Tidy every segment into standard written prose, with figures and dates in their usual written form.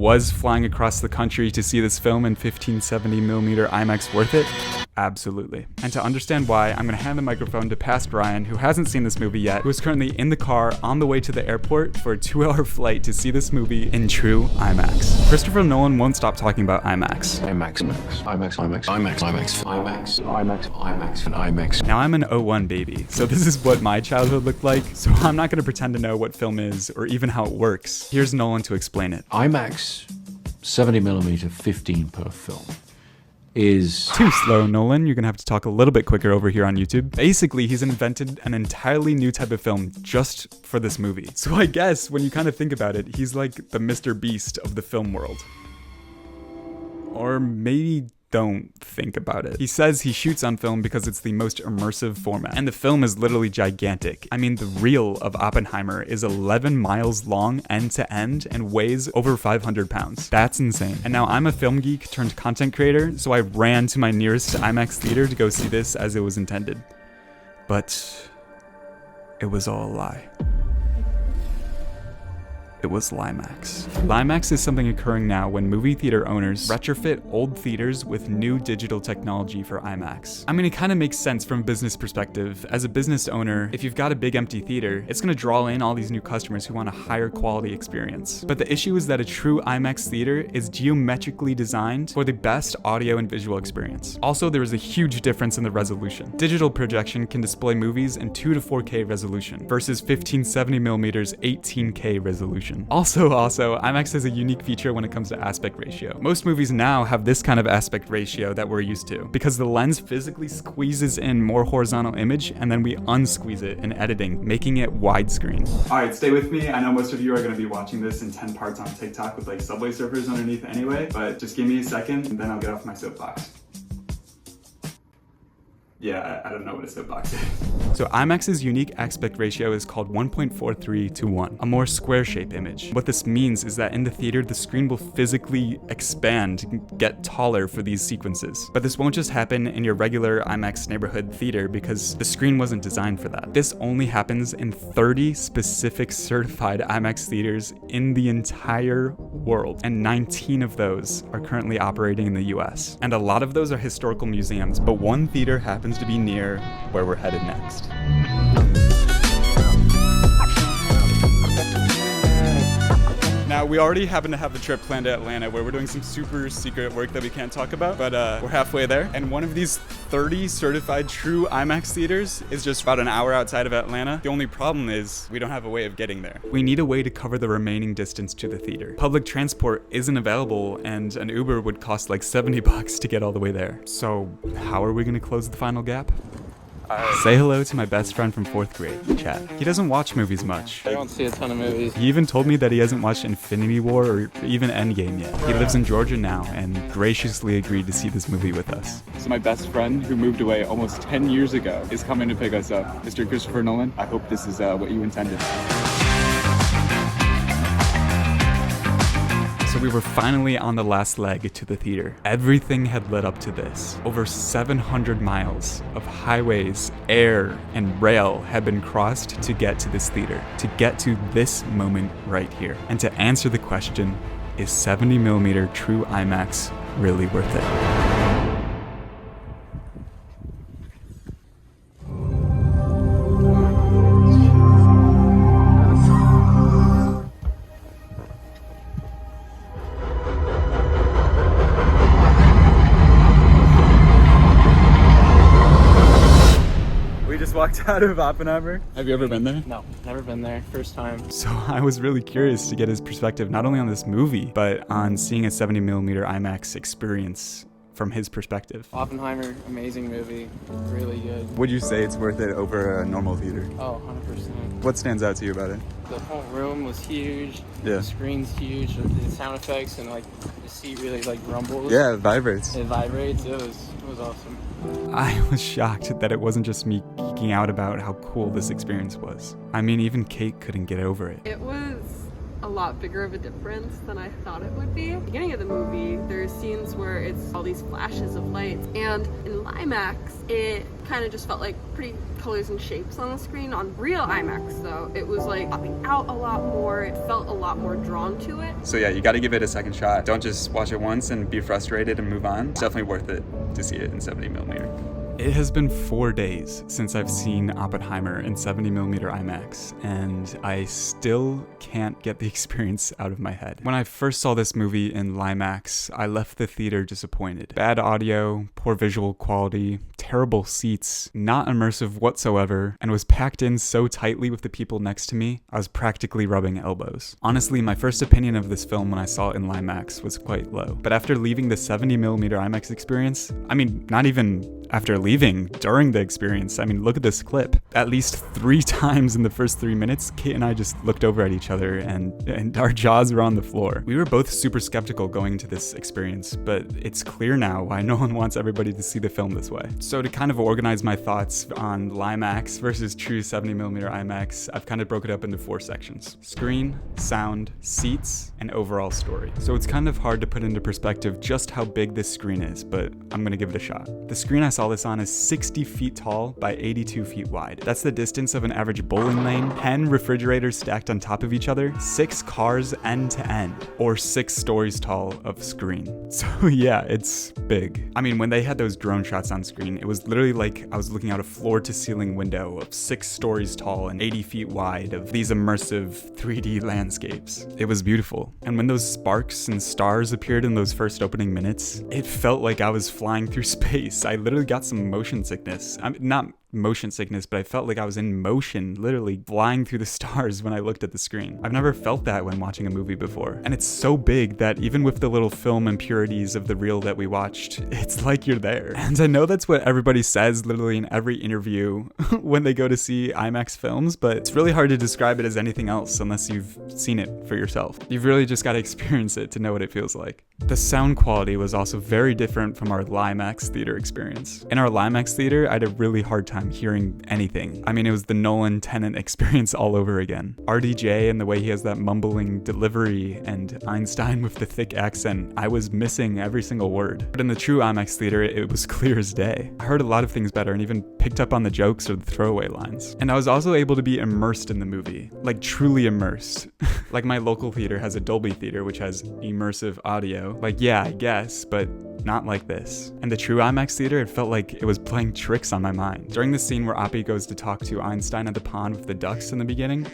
Was flying across the country to see this film in 1570mm IMAX worth it? Absolutely. And to understand why, I'm going to hand the microphone to past Ryan, who hasn't seen this movie yet, who is currently in the car on the way to the airport for a 2-hour flight to see this movie in true IMAX. Christopher Nolan won't stop talking about IMAX. IMAX, and IMAX. Now I'm an 01 baby, so this is what my childhood looked like, so I'm not going to pretend to know what film is or even how it works. Here's Nolan to explain it. IMAX 70mm 15 per film is too slow, Nolan. You're gonna have to talk a little bit quicker over here on YouTube. Basically, he's invented an entirely new type of film just for this movie. So I guess when you kind of think about it, he's like the Mr. Beast of the film world. Or maybe don't think about it. He says he shoots on film because it's the most immersive format, and the film is literally gigantic. I mean, the reel of Oppenheimer is 11 miles long end to end and weighs over 500 pounds. That's insane. And now I'm a film geek turned content creator, so I ran to my nearest IMAX theater to go see this as it was intended. But it was all a lie. It was Liemax. Liemax is something occurring now when movie theater owners retrofit old theaters with new digital technology for IMAX. I mean, it kind of makes sense from a business perspective. As a business owner, if you've got a big empty theater, it's gonna draw in all these new customers who want a higher quality experience. But the issue is that a true IMAX theater is geometrically designed for the best audio and visual experience. Also, there is a huge difference in the resolution. Digital projection can display movies in 2 to 4K resolution versus 1570mm 18K resolution. Also, IMAX has a unique feature when it comes to aspect ratio. Most movies now have this kind of aspect ratio that we're used to, because the lens physically squeezes in more horizontal image and then we unsqueeze it in editing, making it widescreen. Alright, stay with me. I know most of you are going to be watching this in 10 parts on TikTok with like Subway surfers underneath anyway, but just give me a second and then I'll get off my soapbox. Yeah, I don't know what a soapbox is. So IMAX's unique aspect ratio is called 1.43 to 1, a more square shape image. What this means is that in the theater, the screen will physically expand, get taller for these sequences. But this won't just happen in your regular IMAX neighborhood theater because the screen wasn't designed for that. This only happens in 30 specific certified IMAX theaters in the entire world, and 19 of those are currently operating in the US. And a lot of those are historical museums, but one theater happens to be near where we're headed next. Now, we already happen to have a trip planned to Atlanta where we're doing some super secret work that we can't talk about, but we're halfway there. And one of these 30 certified true IMAX theaters is just about an hour outside of Atlanta. The only problem is we don't have a way of getting there. We need a way to cover the remaining distance to the theater. Public transport isn't available, and an Uber would cost like $70 to get all the way there. So how are we gonna close the final gap? Say hello to my best friend from 4th grade, Chad. He doesn't watch movies much. I don't see a ton of movies. He even told me that he hasn't watched Infinity War or even Endgame yet. He lives in Georgia now and graciously agreed to see this movie with us. So my best friend, who moved away almost 10 years ago, is coming to pick us up. Mr. Christopher Nolan, I hope this is what you intended. So we were finally on the last leg to the theater. Everything had led up to this. Over 700 miles of highways, air, and rail had been crossed to get to this theater, to get to this moment right here. And to answer the question, is 70mm true IMAX really worth it? Walked out of Oppenheimer. Have you ever been there? No, never been there. First time. So I was really curious to get his perspective, not only on this movie, but on seeing a 70mm IMAX experience from his perspective. Oppenheimer, amazing movie, really good. Would you say it's worth it over a normal theater? Oh, 100%. What stands out to you about it? The whole room was huge. Yeah. The screen's huge. The sound effects and like the seat really like rumbles. Yeah, it vibrates. It vibrates. It was awesome. I was shocked that it wasn't just me geeking out about how cool this experience was. I mean, even Kate couldn't get over it. It was a lot bigger of a difference than I thought it would be. At the beginning of the movie, there's scenes where it's all these flashes of lights, and in Liemax it kind of just felt like pretty colors and shapes on the screen. On real IMAX though, it was like popping out a lot more. It felt a lot more drawn to it. So yeah, you got to give it a second shot. Don't just watch it once and be frustrated and move on. It's definitely worth it to see it in 70mm. It has been 4 days since I've seen Oppenheimer in 70mm IMAX, and I still can't get the experience out of my head. When I first saw this movie in Liemax, I left the theater disappointed. Bad audio, poor visual quality, terrible seats, not immersive whatsoever, and was packed in so tightly with the people next to me, I was practically rubbing elbows. Honestly, my first opinion of this film when I saw it in Liemax was quite low. But after leaving the 70mm IMAX experience, I mean, not even after leaving, during the experience, I mean, look at this clip. At least 3 times in the first 3 minutes, Kate and I just looked over at each other and our jaws were on the floor. We were both super skeptical going into this experience, but it's clear now why Nolan wants everybody to see the film this way. So to kind of organize my thoughts on Liemax versus true 70mm IMAX, I've kind of broke it up into 4 sections: screen, sound, seats, and overall story. So it's kind of hard to put into perspective just how big this screen is, but I'm gonna give it a shot. The screen I saw this on is 60 feet tall by 82 feet wide. That's the distance of an average bowling lane, 10 refrigerators stacked on top of each other, 6 cars end to end, or 6 stories tall of screen. So yeah, it's big. I mean, when they had those drone shots on screen, it was literally like I was looking out a floor to ceiling window of 6 stories tall and 80 feet wide of these immersive 3D landscapes. It was beautiful. And when those sparks and stars appeared in those first opening minutes, it felt like I was flying through space. I literally got some motion sickness. Not motion sickness, but I felt like I was in motion, literally flying through the stars when I looked at the screen. I've never felt that when watching a movie before. And it's so big that even with the little film impurities of the reel that we watched, it's like you're there. And I know that's what everybody says literally in every interview when they go to see IMAX films, but it's really hard to describe it as anything else unless you've seen it for yourself. You've really just got to experience it to know what it feels like. The sound quality was also very different from our Liemax theater experience. In our Liemax theater, I had a really hard time hearing anything. I mean, it was the Nolan Tenet experience all over again. RDJ and the way he has that mumbling delivery, and Einstein with the thick accent, I was missing every single word. But in the true IMAX theater, it was clear as day. I heard a lot of things better and even picked up on the jokes or the throwaway lines. And I was also able to be immersed in the movie, like truly immersed. Like my local theater has a Dolby theater, which has immersive audio. Like, yeah, I guess, but not like this. And the true IMAX theater, it felt like it was playing tricks on my mind. During the scene where Oppie goes to talk to Einstein at the pond with the ducks in the beginning,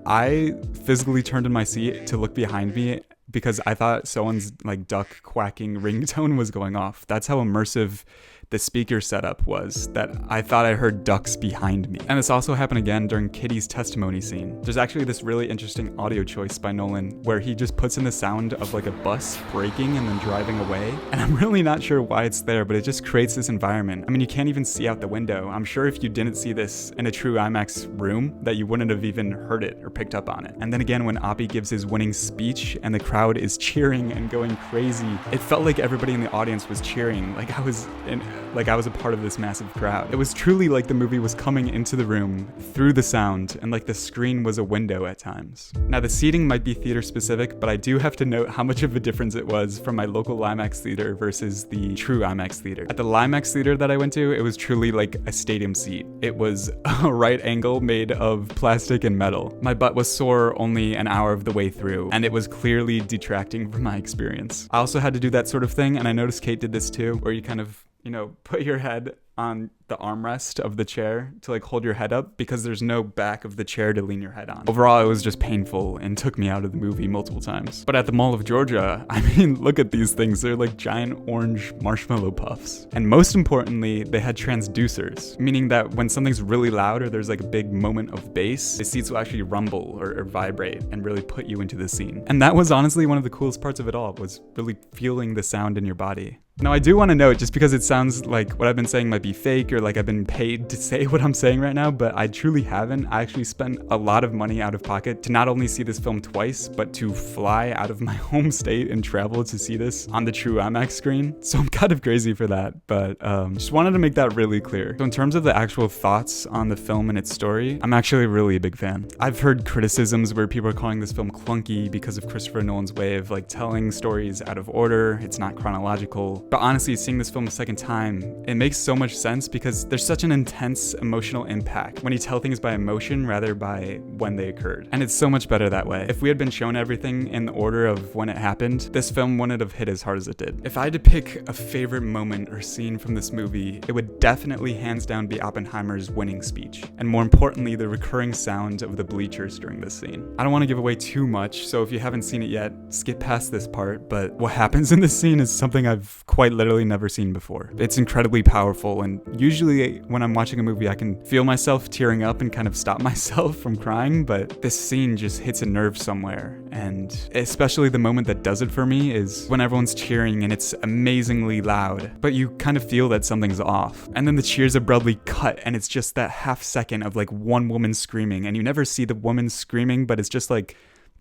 I physically turned in my seat to look behind me because I thought someone's like duck quacking ringtone was going off. That's how immersive the speaker setup was, that I thought I heard ducks behind me. And this also happened again during Kitty's testimony scene. There's actually this really interesting audio choice by Nolan where he just puts in the sound of like a bus braking and then driving away. And I'm really not sure why it's there, but it just creates this environment. I mean, you can't even see out the window. I'm sure if you didn't see this in a true IMAX room that you wouldn't have even heard it or picked up on it. And then again, when Oppie gives his winning speech and the crowd is cheering and going crazy, it felt like everybody in the audience was cheering, like I was a part of this massive crowd. It was truly like the movie was coming into the room through the sound, and like the screen was a window at times. Now the seating might be theater specific, but I do have to note how much of a difference it was from my local Liemax theater versus the true IMAX theater. At the Liemax theater that I went to, it was truly like a stadium seat. It was a right angle made of plastic and metal. My butt was sore only an hour of the way through, and it was clearly detracting from my experience. I also had to do that sort of thing, and I noticed Kate did this too, where you kind of, put your head on the armrest of the chair to like hold your head up because there's no back of the chair to lean your head on. Overall, it was just painful and took me out of the movie multiple times. But at the Mall of Georgia, I mean, look at these things. They're like giant orange marshmallow puffs. And most importantly, they had transducers, meaning that when something's really loud or there's like a big moment of bass, the seats will actually rumble or vibrate and really put you into the scene. And that was honestly one of the coolest parts of it all, was really feeling the sound in your body. Now, I do want to note, just because it sounds like what I've been saying might be fake or like I've been paid to say what I'm saying right now, but I truly haven't. I actually spent a lot of money out of pocket to not only see this film twice, but to fly out of my home state and travel to see this on the true IMAX screen. So I'm kind kind of crazy for that, but just wanted to make that really clear. So in terms of the actual thoughts on the film and its story, I'm actually really a big fan. I've heard criticisms where people are calling this film clunky because of Christopher Nolan's way of like telling stories out of order. It's not chronological. But honestly, seeing this film a second time, it makes so much sense because there's such an intense emotional impact when you tell things by emotion rather by when they occurred. And it's so much better that way. If we had been shown everything in the order of when it happened, this film wouldn't have hit as hard as it did. If I had to pick a favorite moment or scene from this movie, it would definitely hands down be Oppenheimer's winning speech. And more importantly, the recurring sound of the bleachers during this scene. I don't want to give away too much, so if you haven't seen it yet, skip past this part, but what happens in this scene is something I've quite literally never seen before. It's incredibly powerful, and usually when I'm watching a movie, I can feel myself tearing up and kind of stop myself from crying, but this scene just hits a nerve somewhere, and especially the moment that does it for me is when everyone's cheering and it's amazingly loud, but you kind of feel that something's off. And then the cheers abruptly cut, and it's just that half second of like one woman screaming, and you never see the woman screaming, but it's just like,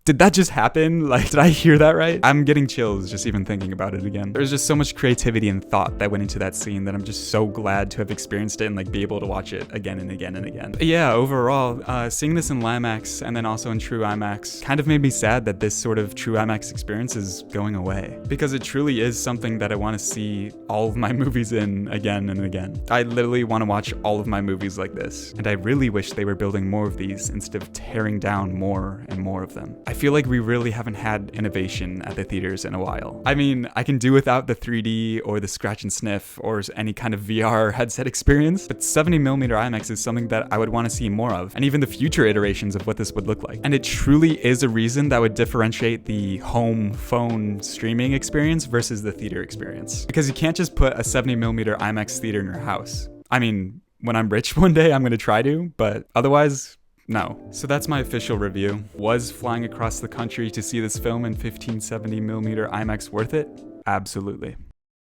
did that just happen? Like, did I hear that right? I'm getting chills just even thinking about it again. There's just so much creativity and thought that went into that scene that I'm just so glad to have experienced it and like be able to watch it again and again and again. But yeah, overall, seeing this in Liemax and then also in true IMAX kind of made me sad that this sort of true IMAX experience is going away, because it truly is something that I want to see all of my movies in again and again. I literally want to watch all of my movies like this, and I really wish they were building more of these instead of tearing down more and more of them. I feel like we really haven't had innovation at the theaters in a while. I mean, I can do without the 3D or the scratch and sniff or any kind of VR headset experience, but 70mm IMAX is something that I would want to see more of, and even the future iterations of what this would look like. And it truly is a reason that would differentiate the home phone streaming experience versus the theater experience. Because you can't just put a 70mm IMAX theater in your house. I mean, when I'm rich one day, I'm gonna try to, but otherwise, no. So that's my official review. Was flying across the country to see this film in 1570mm IMAX worth it? Absolutely.